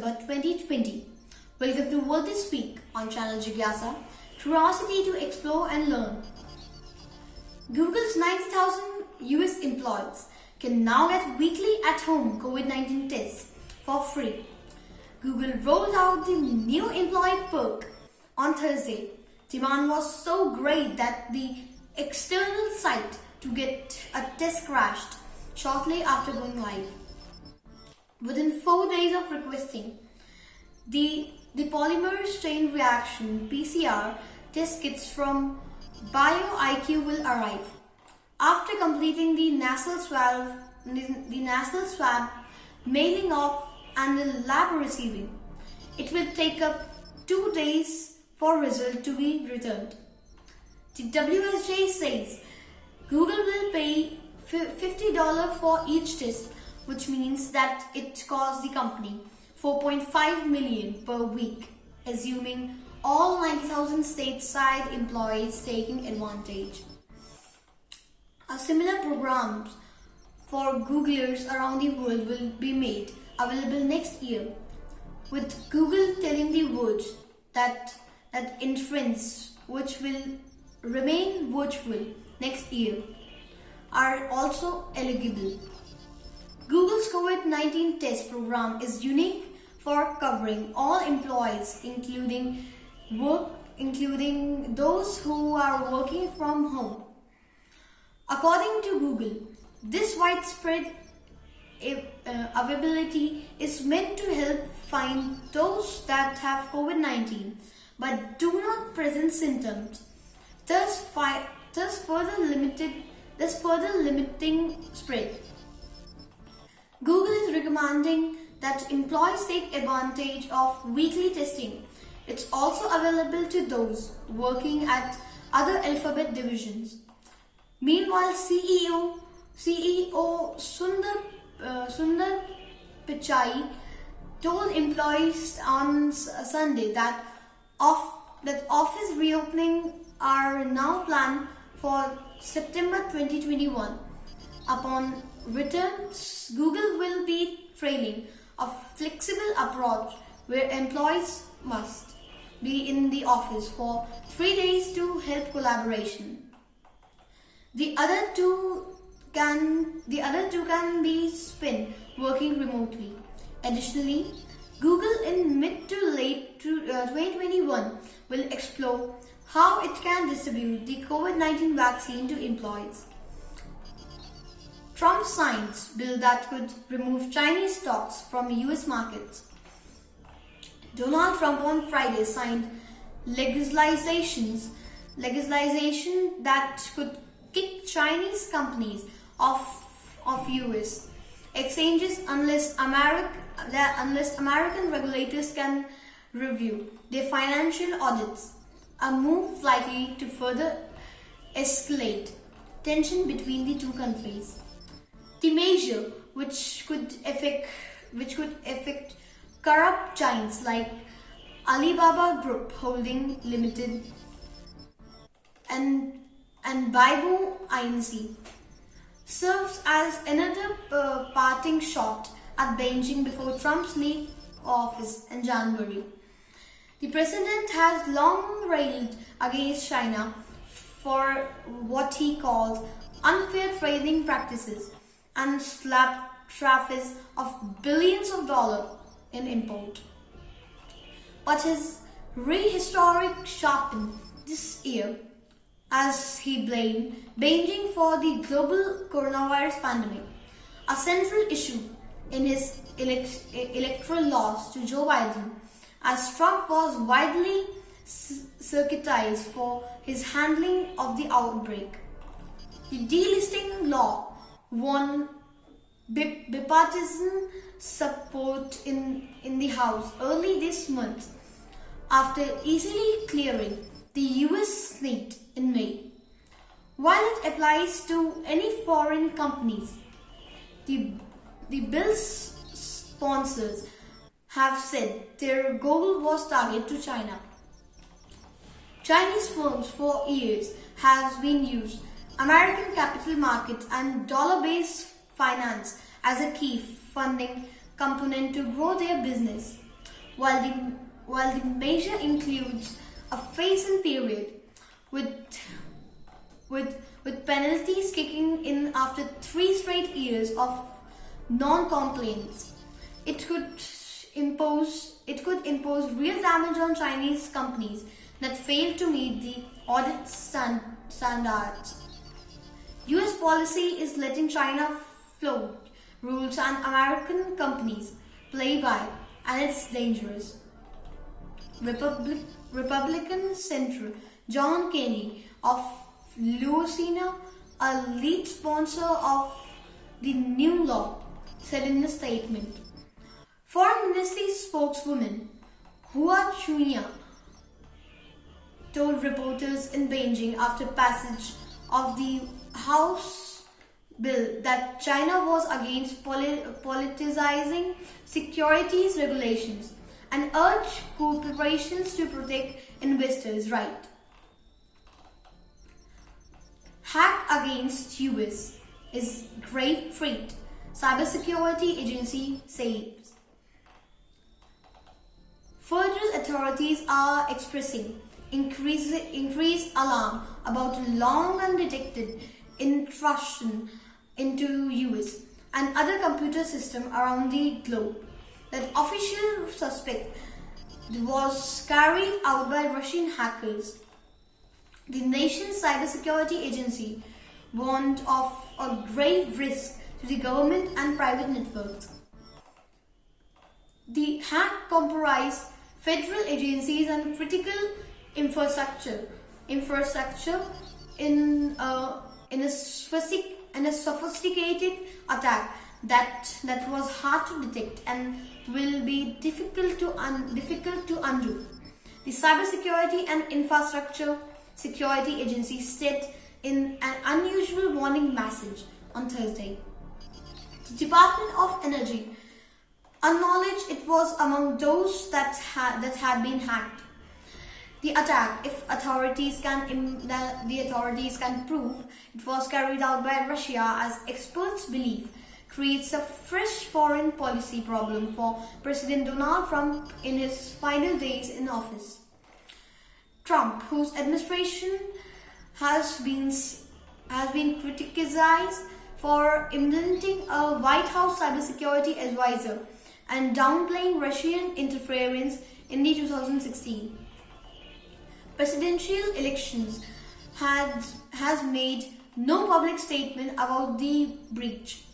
December 2020. Welcome to World This Week on Channel Jigyasa, curiosity to explore and learn. Google's 90,000 US employees can now get weekly at-home COVID-19 tests for free. Google rolled out the new employee perk on Thursday. Demand was so great that the external site to get a test crashed shortly after going live. Within 4 days of requesting, the polymer chain reaction (PCR) test kits from BioIQ will arrive. After completing the nasal swab mailing off and the lab receiving, it will take up 2 days for result to be returned. The WSJ says Google will pay $50 for each test, which means that it costs the company $4.5 million per week, assuming all 90,000 stateside employees taking advantage. A similar programs for Googlers around the world will be made available next year, with Google telling the world that entrants, which will remain virtual next year, are also eligible. Google's COVID-19 test program is unique for covering all employees, including those who are working from home. According to Google, this widespread availability is meant to help find those that have COVID-19 but do not present symptoms, thus further limiting spread. Google is recommending that employees take advantage of weekly testing. It's also available to those working at other Alphabet divisions. Meanwhile, CEO Sundar Pichai told employees on Sunday that office reopening are now planned for September 2021. Upon return, Google will be trailing a flexible approach where employees must be in the office for 3 days to help collaboration. The other two can be spent working remotely. Additionally, Google in mid to late 2021 will explore how it can distribute the COVID-19 vaccine to employees. Trump signs bill that could remove Chinese stocks from US markets. Donald Trump on Friday signed legislation that could kick Chinese companies off US exchanges unless American regulators can review their financial audits, a move likely to further escalate tension between the two countries. The measure, which could affect corrupt giants like Alibaba Group Holding Limited and Baidu Inc., serves as another parting shot at Beijing before Trump's leave office in January. The president has long railed against China for what he calls unfair trading practices and slapped tariffs of billions of dollars in import. But his rhetoric sharpened this year as he blamed Beijing for the global coronavirus pandemic, a central issue in his electoral loss to Joe Biden, as Trump was widely criticized for his handling of the outbreak. The delisting law won bipartisan support in the House early this month after easily clearing the US Senate in May. While it applies to any foreign companies, the bill's sponsors have said their goal was targeted to China. Chinese firms for years have been used American capital markets and dollar-based finance as a key funding component to grow their business. while the measure includes a phase-in period with penalties kicking in after 3 straight years of non-compliance. It could impose real damage on Chinese companies that fail to meet the audit standards. US policy is letting China float rules and American companies play by, and it's dangerous. Republican Senator John Kennedy of Louisiana, a lead sponsor of the new law, said in a statement. Foreign Ministry spokeswoman Hua Chunya told reporters in Beijing after passage of the House bill that China was against politicizing securities regulations and urged corporations to protect investors' rights. Hack against US is grave threat, cybersecurity agency says. Federal authorities are expressing increased alarm about long undetected intrusion into US and other computer systems around the globe. That official suspect was carried out by Russian hackers. The nation's cybersecurity agency warned of a grave risk to the government and private networks. The hack comprised federal agencies and critical infrastructure in a sophisticated attack that was hard to detect and will be difficult to undo. The Cybersecurity and Infrastructure Security Agency said in an unusual warning message on Thursday. The Department of Energy acknowledged it was among those that had been hacked. The attack, if authorities can prove it was carried out by Russia, as experts believe, creates a fresh foreign policy problem for President Donald Trump in his final days in office. Trump, whose administration has been criticized for implementing a White House cybersecurity advisor and downplaying Russian interference in the 2016 presidential elections, has made no public statement about the breach.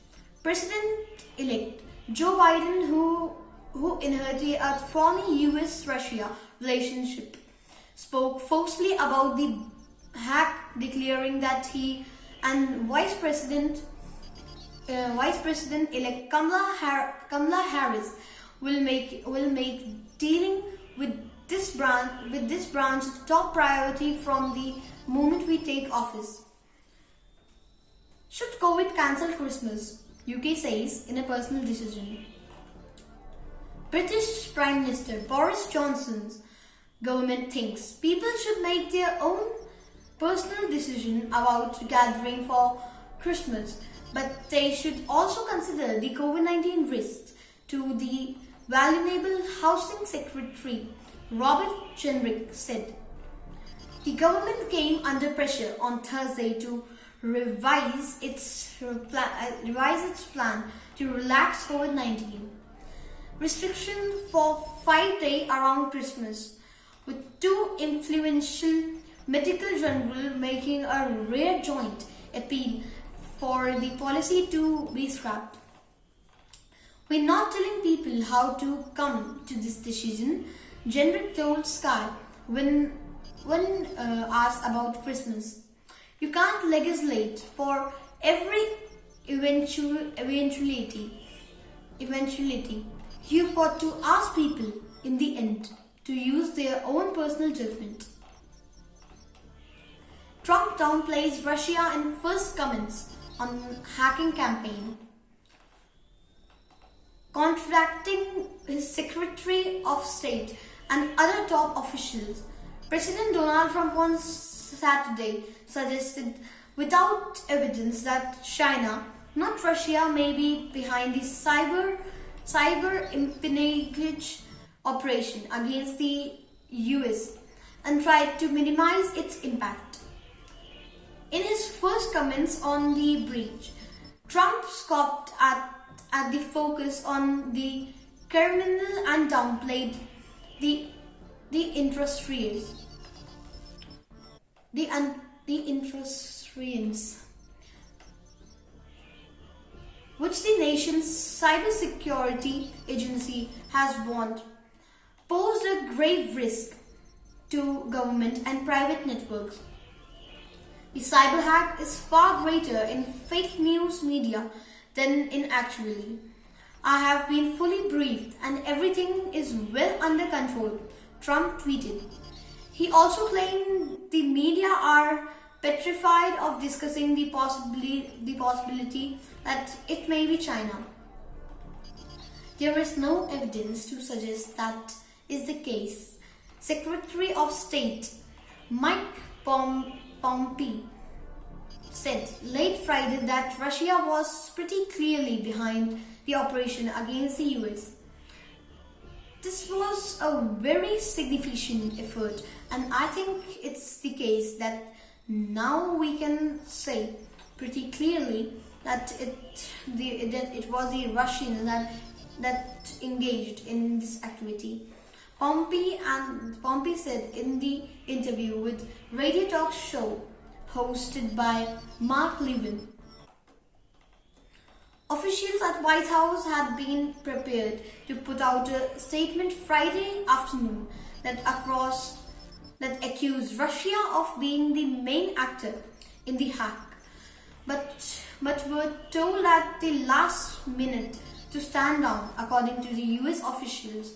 President-elect Joe Biden, who inherited a thorny US-Russia relationship, spoke forcefully about the hack, declaring that he and Vice President-elect Kamala Harris will make dealing with this branch top priority from the moment we take office. Should COVID cancel Christmas? UK says in a personal decision. British Prime Minister Boris Johnson's government thinks people should make their own personal decision about gathering for Christmas, but they should also consider the COVID-19 risks to the vulnerable. Housing Secretary Vyom Jangid said. The government came under pressure on Thursday to revise its plan to relax COVID-19 restrictions for 5 days around Christmas, with 2 influential medical journals making a rare joint appeal for the policy to be scrapped. "We're not telling people how to come to this decision," Jangid told Sky when asked about Christmas. "You can't legislate for every eventuality. You've got to ask people in the end to use their own personal judgment." Trump downplays Russia in first comments on hacking campaign, contradicting his Secretary of State and other top officials. President Donald Trump on Saturday suggested without evidence that China, not Russia, may be behind the cyber espionage operation against the US and tried to minimize its impact. In his first comments on the breach, Trump scoffed at the focus on the criminal and downplayed the interest rates. The interest rates, which the nation's cybersecurity agency has warned, posed a grave risk to government and private networks. The cyber hack is far greater in fake news media than in actuality. I have been fully briefed and everything is well under control, Trump tweeted. He also claimed the media are petrified of discussing the possibility that it may be China. There is no evidence to suggest that is the case. Secretary of State Mike Pompeo said late Friday that Russia was pretty clearly behind the operation against the US. This was a very significant effort, and I think it's the case that now we can say pretty clearly that it was the Russians that engaged in this activity. Pompeo said in the interview with radio talk show hosted by Mark Levin. Officials at White House had been prepared to put out a statement Friday afternoon that accused Russia of being the main actor in the hack, but were told at the last minute to stand down, according to the US officials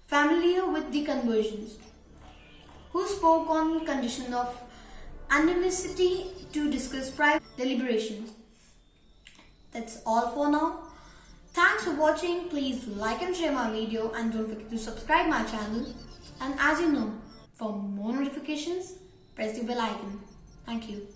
familiar with the conversions, who spoke on condition of anonymity to discuss private deliberations. That's all for now. Thanks for watching. Please like and share my video and don't forget to subscribe my channel. And as you know, for more notifications, press the bell icon. Thank you.